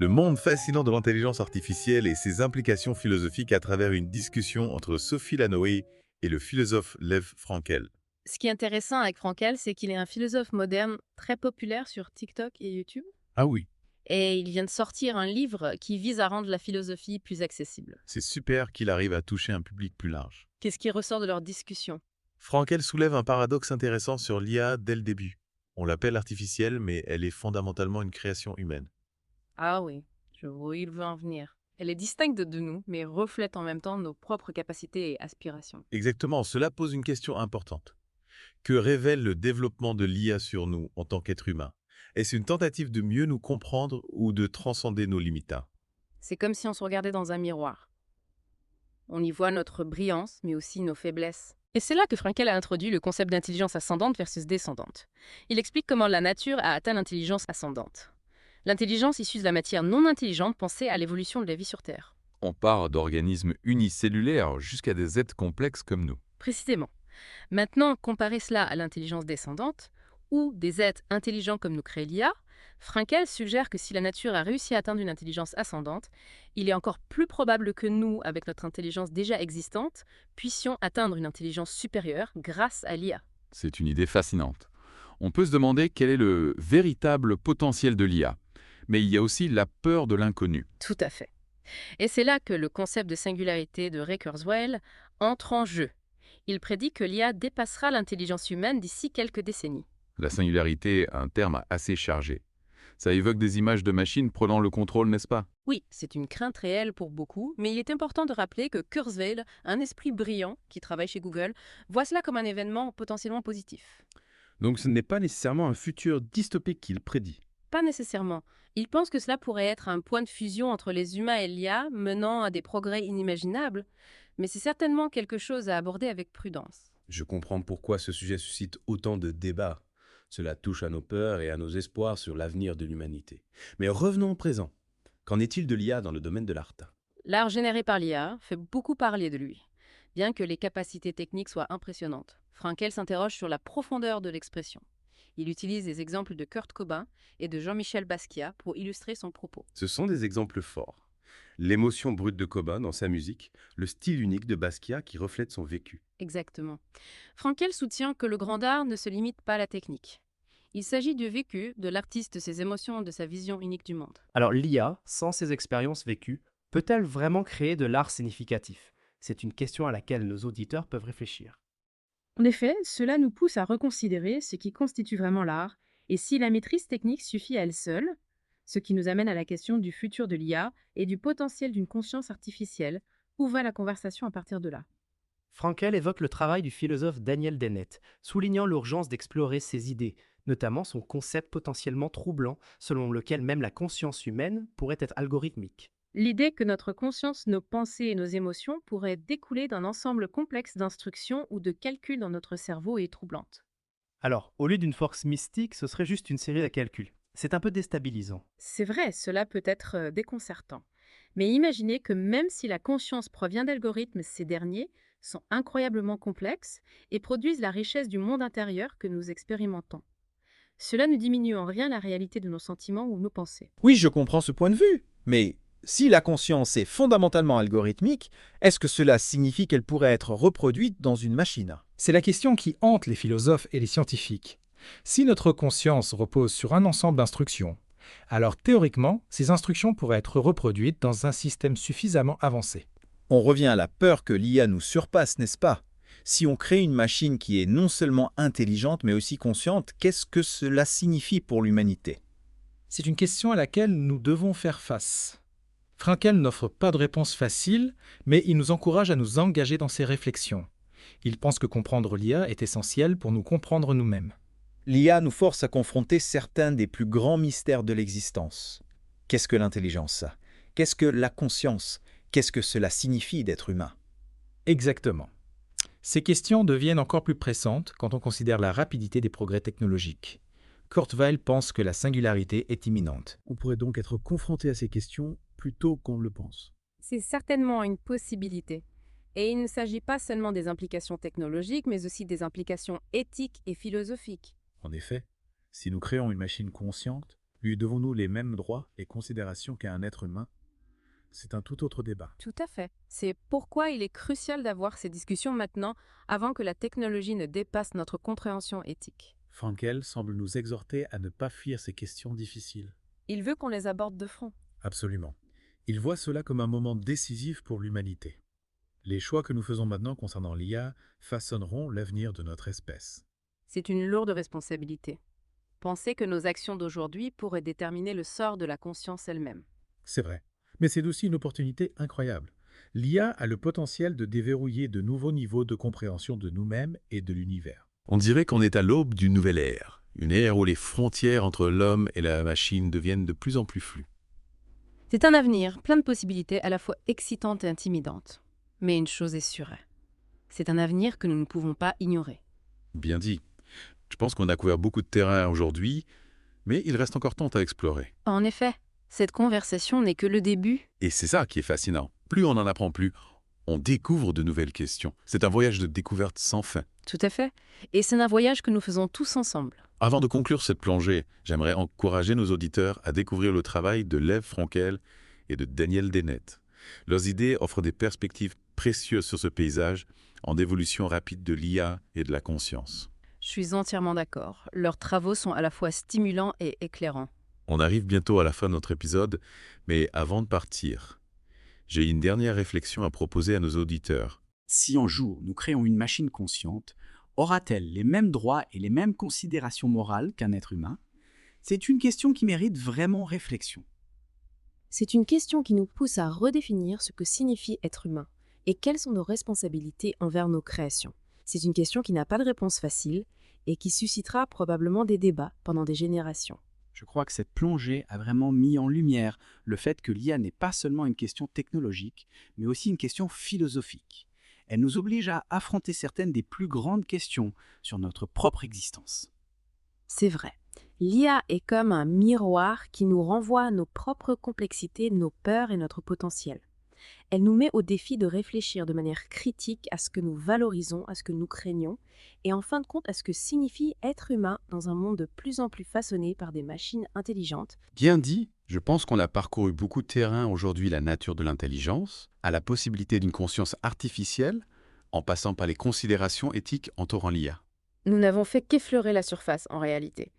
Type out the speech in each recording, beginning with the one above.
Le monde fascinant de l'intelligence artificielle et ses implications philosophiques à travers une discussion entre Sophie Lanoé et le philosophe Lev Frankel. Ce qui est intéressant avec Frankel, c'est qu'il est un philosophe moderne très populaire sur TikTok et YouTube. Ah oui, Et il vient de sortir un livre qui vise à rendre la philosophie plus accessible. c'est super qu'il arrive à toucher un public plus large. Qu'est-ce qui ressort de leur discussion? Frankel soulève un paradoxe intéressant sur l'IA dès le début. On l'appelle artificielle, mais elle est fondamentalement une création humaine. Ah oui, je vois où il veut en venir. Elle est distincte de nous, mais reflète en même temps nos propres capacités et aspirations. Exactement, cela pose une question importante. Que révèle le développement de l'IA sur nous en tant qu'êtres humains? Est-ce une tentative de mieux nous comprendre ou de transcender nos limites? C'est comme si on se regardait dans un miroir. On y voit notre brillance, mais aussi nos faiblesses. Et c'est là que Frankel a introduit le concept d'intelligence ascendante versus descendante. Il explique comment la nature a atteint l'intelligence ascendante. L'intelligence issue de la matière non intelligente pensée à l'évolution de la vie sur Terre. On part d'organismes unicellulaires jusqu'à des êtres complexes comme nous. Précisément. Maintenant, comparer cela à l'intelligence descendante, ou des êtres intelligents comme nous crée l'IA, Frankel suggère que si la nature a réussi à atteindre une intelligence ascendante, il est encore plus probable que nous, avec notre intelligence déjà existante, puissions atteindre une intelligence supérieure grâce à l'IA. C'est une idée fascinante. On peut se demander quel est le véritable potentiel de l'IA. Mais il y a aussi la peur de l'inconnu. Tout à fait. Et c'est là que le concept de singularité de Ray Kurzweil entre en jeu. Il prédit que l'IA dépassera l'intelligence humaine d'ici quelques décennies. La singularité, un terme assez chargé. Ça évoque des images de machines prenant le contrôle, n'est-ce pas? Oui, c'est une crainte réelle pour beaucoup, mais il est important de rappeler que Kurzweil, un esprit brillant qui travaille chez Google, voit cela comme un événement potentiellement positif. Donc ce n'est pas nécessairement un futur dystopique qu'il prédit. Pas nécessairement. Il pense que cela pourrait être un point de fusion entre les humains et l'IA, menant à des progrès inimaginables, mais c'est certainement quelque chose à aborder avec prudence. Je comprends pourquoi ce sujet suscite autant de débats. Cela touche à nos peurs et à nos espoirs sur l'avenir de l'humanité. Mais revenons au présent. Qu'en est-il de l'IA dans le domaine de l'art? L'art généré par l'IA fait beaucoup parler de lui, bien que les capacités techniques soient impressionnantes. Frankel s'interroge sur la profondeur de l'expression. Il utilise des exemples de Kurt Cobain et de Jean-Michel Basquiat pour illustrer son propos. Ce sont des exemples forts. L'émotion brute de Cobain dans sa musique, le style unique de Basquiat qui reflète son vécu. Exactement. Frankel soutient que le grand art ne se limite pas à la technique. Il s'agit du vécu, de l'artiste, de ses émotions, de sa vision unique du monde. Alors l'IA, sans ces expériences vécues, peut-elle vraiment créer de l'art significatif? C'est une question à laquelle nos auditeurs peuvent réfléchir. En effet, cela nous pousse à reconsidérer ce qui constitue vraiment l'art et si la maîtrise technique suffit à elle seule, ce qui nous amène à la question du futur de l'IA et du potentiel d'une conscience artificielle. Où va la conversation à partir de là? Frankel évoque le travail du philosophe Daniel Dennett, soulignant l'urgence d'explorer ses idées, notamment son concept potentiellement troublant selon lequel même la conscience humaine pourrait être algorithmique. L'idée que notre conscience, nos pensées et nos émotions pourraient découler d'un ensemble complexe d'instructions ou de calculs dans notre cerveau est troublante. Alors, au lieu d'une force mystique, ce serait juste une série de calculs. C'est un peu déstabilisant. C'est vrai, cela peut être déconcertant. Mais imaginez que même si la conscience provient d'algorithmes, ces derniers sont incroyablement complexes et produisent la richesse du monde intérieur que nous expérimentons. Cela ne diminue en rien la réalité de nos sentiments ou nos pensées. Oui, je comprends ce point de vue, mais si la conscience est fondamentalement algorithmique, est-ce que cela signifie qu'elle pourrait être reproduite dans une machine? C'est la question qui hante les philosophes et les scientifiques. Si notre conscience repose sur un ensemble d'instructions, alors théoriquement, ces instructions pourraient être reproduites dans un système suffisamment avancé. On revient à la peur que l'IA nous surpasse, n'est-ce pas? Si on crée une machine qui est non seulement intelligente mais aussi consciente, qu'est-ce que cela signifie pour l'humanité? C'est une question à laquelle nous devons faire face. Frankel n'offre pas de réponse facile, mais il nous encourage à nous engager dans ces réflexions. Il pense que comprendre l'IA est essentiel pour nous comprendre nous-mêmes. L'IA nous force à confronter certains des plus grands mystères de l'existence. Qu'est-ce que l'intelligence? Qu'est-ce que la conscience? Qu'est-ce que cela signifie d'être humain? Exactement. Ces questions deviennent encore plus pressantes quand on considère la rapidité des progrès technologiques. Kurzweil pense que la singularité est imminente. On pourrait donc être confronté à ces questions plus tôt qu'on ne le pense. C'est certainement une possibilité. Et il ne s'agit pas seulement des implications technologiques, mais aussi des implications éthiques et philosophiques. En effet, si nous créons une machine consciente, Lui devons-nous les mêmes droits et considérations qu'à un être humain? C'est un tout autre débat. Tout à fait. C'est pourquoi il est crucial d'avoir ces discussions maintenant, avant que la technologie ne dépasse notre compréhension éthique. Frankel semble nous exhorter à ne pas fuir ces questions difficiles. Il veut qu'on les aborde de front. Absolument. Il voit cela comme un moment décisif pour l'humanité. Les choix que nous faisons maintenant concernant l'IA façonneront l'avenir de notre espèce. C'est une lourde responsabilité. Penser que nos actions d'aujourd'hui pourraient déterminer le sort de la conscience elle-même. C'est vrai. Mais c'est aussi une opportunité incroyable. L'IA a le potentiel de déverrouiller de nouveaux niveaux de compréhension de nous-mêmes et de l'univers. On dirait qu'on est à l'aube d'une nouvelle ère. Une ère où les frontières entre l'homme et la machine deviennent de plus en plus floues. C'est un avenir plein de possibilités à la fois excitantes et intimidantes. Mais une chose est sûre, c'est un avenir que nous ne pouvons pas ignorer. Bien dit. Je pense qu'on a couvert beaucoup de terrain aujourd'hui, mais il reste encore tant à explorer. En effet, cette conversation n'est que le début. Et c'est ça qui est fascinant. Plus on en apprend, plus on découvre de nouvelles questions. C'est un voyage de découverte sans fin. Tout à fait. Et c'est un voyage que nous faisons tous ensemble. Avant de conclure cette plongée, j'aimerais encourager nos auditeurs à découvrir le travail de Lev Frankel et de Daniel Dennett. Leurs idées offrent des perspectives précieuses sur ce paysage en évolution rapide de l'IA et de la conscience. Je suis entièrement d'accord. Leurs travaux sont à la fois stimulants et éclairants. On arrive bientôt à la fin de notre épisode, mais avant de partir, j'ai une dernière réflexion à proposer à nos auditeurs. Si un jour nous créons une machine consciente, aura-t-elle les mêmes droits et les mêmes considérations morales qu'un être humain? C'est une question qui mérite vraiment réflexion. C'est une question qui nous pousse à redéfinir ce que signifie être humain et quelles sont nos responsabilités envers nos créations. C'est une question qui n'a pas de réponse facile et qui suscitera probablement des débats pendant des générations. Je crois que cette plongée a vraiment mis en lumière le fait que l'IA n'est pas seulement une question technologique, mais aussi une question philosophique. Elle nous oblige à affronter certaines des plus grandes questions sur notre propre existence. C'est vrai. L'IA est comme un miroir qui nous renvoie à nos propres complexités, nos peurs et notre potentiel. Elle nous met au défi de réfléchir de manière critique à ce que nous valorisons, à ce que nous craignons, et en fin de compte à ce que signifie être humain dans un monde de plus en plus façonné par des machines intelligentes. Bien dit, je pense qu'on a parcouru beaucoup de terrain aujourd'hui, la nature de l'intelligence, à la possibilité d'une conscience artificielle, en passant par les considérations éthiques entourant l'IA. Nous n'avons fait qu'effleurer la surface en réalité.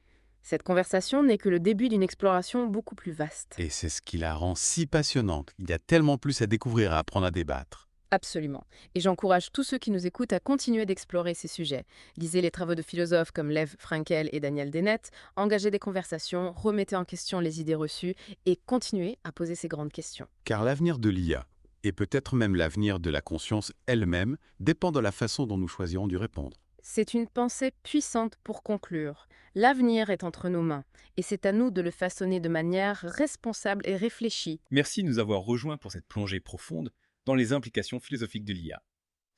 Cette conversation n'est que le début d'une exploration beaucoup plus vaste. Et c'est ce qui la rend si passionnante. Il y a tellement plus à découvrir, à apprendre à débattre. Absolument. Et j'encourage tous ceux qui nous écoutent à continuer d'explorer ces sujets. Lisez les travaux de philosophes comme Lev Frankel et Daniel Dennett, engagez des conversations, remettez en question les idées reçues et continuez à poser ces grandes questions. Car l'avenir de l'IA, et peut-être même l'avenir de la conscience elle-même, dépend de la façon dont nous choisirons d'y répondre. C'est une pensée puissante pour conclure. L'avenir est entre nos mains et c'est à nous de le façonner de manière responsable et réfléchie. Merci de nous avoir rejoints pour cette plongée profonde dans les implications philosophiques de l'IA.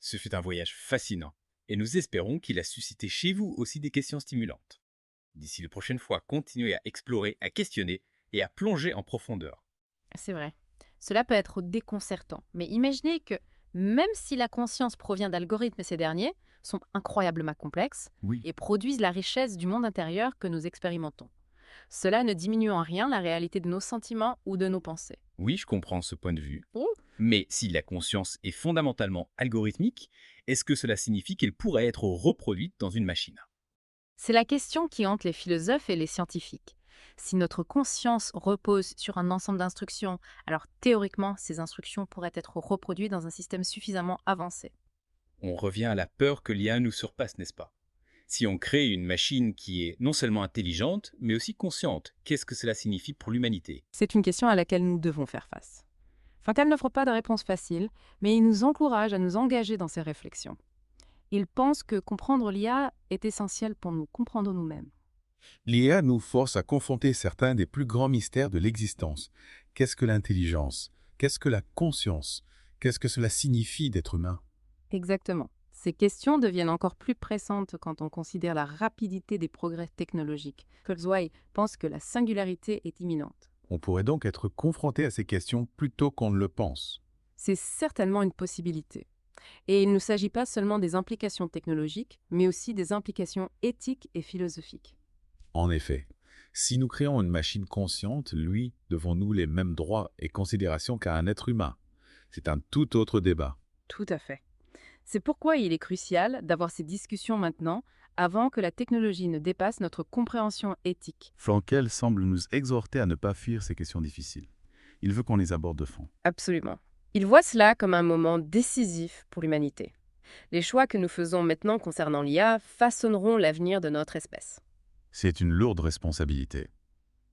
Ce fut un voyage fascinant et nous espérons qu'il a suscité chez vous aussi des questions stimulantes. D'ici la prochaine fois, continuez à explorer, à questionner et à plonger en profondeur. C'est vrai. Cela peut être déconcertant, mais imaginez que même si la conscience provient d'algorithmes et ces derniers sont incroyablement complexes et produisent la richesse du monde intérieur que nous expérimentons. Cela ne diminue en rien la réalité de nos sentiments ou de nos pensées. Oui, je comprends ce point de vue. Mais si la conscience est fondamentalement algorithmique, est-ce que cela signifie qu'elle pourrait être reproduite dans une machine? C'est la question qui hante les philosophes et les scientifiques. Si notre conscience repose sur un ensemble d'instructions, alors théoriquement, ces instructions pourraient être reproduites dans un système suffisamment avancé. On revient à la peur que l'IA nous surpasse, n'est-ce pas? Si on crée une machine qui est non seulement intelligente, mais aussi consciente, qu'est-ce que cela signifie pour l'humanité? C'est une question à laquelle nous devons faire face. Frankel n'offre pas de réponse facile, mais il nous encourage à nous engager dans ces réflexions. Il pense que comprendre l'IA est essentiel pour nous comprendre nous-mêmes. L'IA nous force à confronter certains des plus grands mystères de l'existence. Qu'est-ce que l'intelligence? Qu'est-ce que la conscience? Qu'est-ce que cela signifie d'être humain? Exactement. Ces questions deviennent encore plus pressantes quand on considère la rapidité des progrès technologiques. Kurzweil pense que la singularité est imminente. On pourrait donc être confronté à ces questions plus tôt qu'on ne le pense. C'est certainement une possibilité. Et il ne s'agit pas seulement des implications technologiques, mais aussi des implications éthiques et philosophiques. En effet, Si nous créons une machine consciente, lui, devons-nous les mêmes droits et considérations qu'à un être humain? C'est un tout autre débat. Tout à fait. C'est pourquoi il est crucial d'avoir ces discussions maintenant, avant que la technologie ne dépasse notre compréhension éthique. Frankel semble nous exhorter à ne pas fuir ces questions difficiles. Il veut qu'on les aborde de fond. Absolument. Il voit cela comme un moment décisif pour l'humanité. Les choix que nous faisons maintenant concernant l'IA façonneront l'avenir de notre espèce. C'est une lourde responsabilité.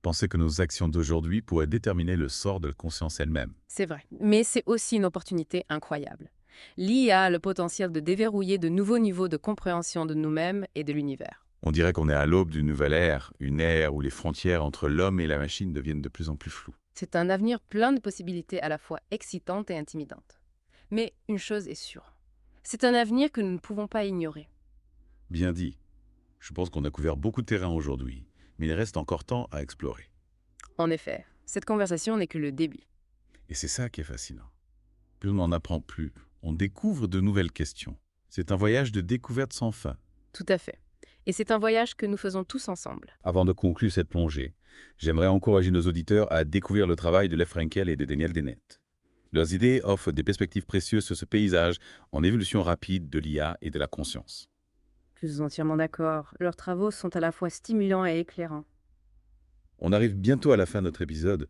Penser que nos actions d'aujourd'hui pourraient déterminer le sort de la conscience elle-même. C'est vrai, mais c'est aussi une opportunité incroyable. L'IA a le potentiel de déverrouiller de nouveaux niveaux de compréhension de nous-mêmes et de l'univers. On dirait qu'on est à l'aube d'une nouvelle ère, une ère où les frontières entre l'homme et la machine deviennent de plus en plus floues. C'est un avenir plein de possibilités à la fois excitantes et intimidantes. Mais une chose est sûre, c'est un avenir que nous ne pouvons pas ignorer. Bien dit. Je pense qu'on a couvert beaucoup de terrain aujourd'hui, mais il reste encore temps à explorer. En effet, cette conversation n'est que le début. Et c'est ça qui est fascinant. Plus on en apprend, plus on découvre de nouvelles questions. C'est un voyage de découverte sans fin. Tout à fait. Et c'est un voyage que nous faisons tous ensemble. Avant de conclure cette plongée, j'aimerais encourager nos auditeurs à découvrir le travail de Lev Frankel et de Daniel Dennett. Leurs idées offrent des perspectives précieuses sur ce paysage en évolution rapide de l'IA et de la conscience. Je suis entièrement d'accord. Leurs travaux sont à la fois stimulants et éclairants. On arrive bientôt à la fin de notre épisode,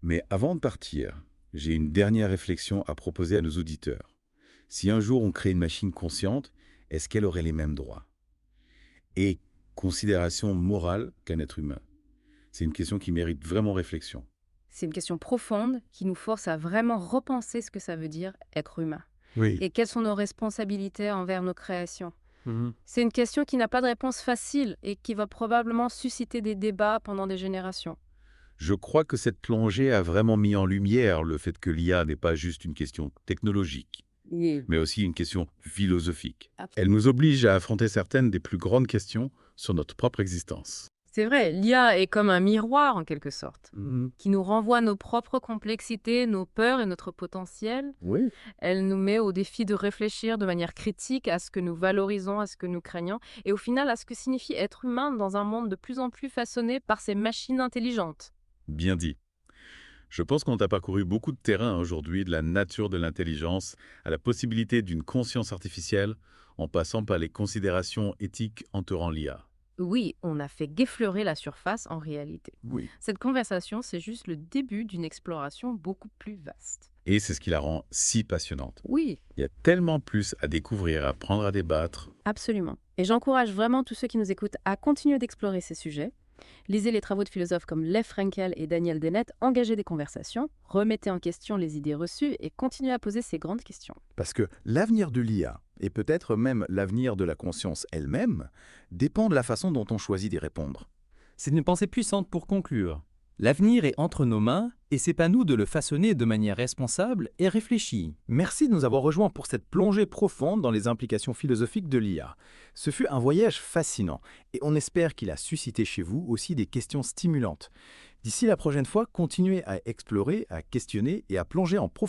mais avant de partir, j'ai une dernière réflexion à proposer à nos auditeurs. Si un jour on crée une machine consciente, est-ce qu'elle aurait les mêmes droits et considération morale qu'un être humain? C'est une question qui mérite vraiment réflexion. C'est une question profonde qui nous force à vraiment repenser ce que ça veut dire être humain. Oui. Et quelles sont nos responsabilités envers nos créations. C'est une question qui n'a pas de réponse facile et qui va probablement susciter des débats pendant des générations. Je crois que cette plongée a vraiment mis en lumière le fait que l'IA n'est pas juste une question technologique, mais aussi une question philosophique. Elle nous oblige à affronter certaines des plus grandes questions sur notre propre existence. C'est vrai, l'IA est comme un miroir en quelque sorte, qui nous renvoie nos propres complexités, nos peurs et notre potentiel. Oui. Elle nous met au défi de réfléchir de manière critique à ce que nous valorisons, à ce que nous craignons, et au final à ce que signifie être humain dans un monde de plus en plus façonné par ces machines intelligentes. Bien dit. Je pense qu'on a parcouru beaucoup de terrain aujourd'hui, de la nature de l'intelligence à la possibilité d'une conscience artificielle, en passant par les considérations éthiques entourant l'IA. Oui, on a fait qu'effleurer la surface en réalité. Oui. Cette conversation, c'est juste le début d'une exploration beaucoup plus vaste. Et c'est ce qui la rend si passionnante. Oui, Il y a tellement plus à découvrir, à apprendre à débattre. absolument. Et j'encourage vraiment tous ceux qui nous écoutent à continuer d'explorer ces sujets. Lisez les travaux de philosophes comme Lev Frankel et Daniel Dennett, engagez des conversations, remettez en question les idées reçues et continuez à poser ces grandes questions. Parce que l'avenir de l'IA, et peut-être même l'avenir de la conscience elle-même, dépend de la façon dont on choisit d'y répondre. C'est une pensée puissante pour conclure. L'avenir est entre nos mains et c'est à nous de le façonner de manière responsable et réfléchie. Merci de nous avoir rejoints pour cette plongée profonde dans les implications philosophiques de l'IA. Ce fut un voyage fascinant et on espère qu'il a suscité chez vous aussi des questions stimulantes. D'ici la prochaine fois, continuez à explorer, à questionner et à plonger en profondeur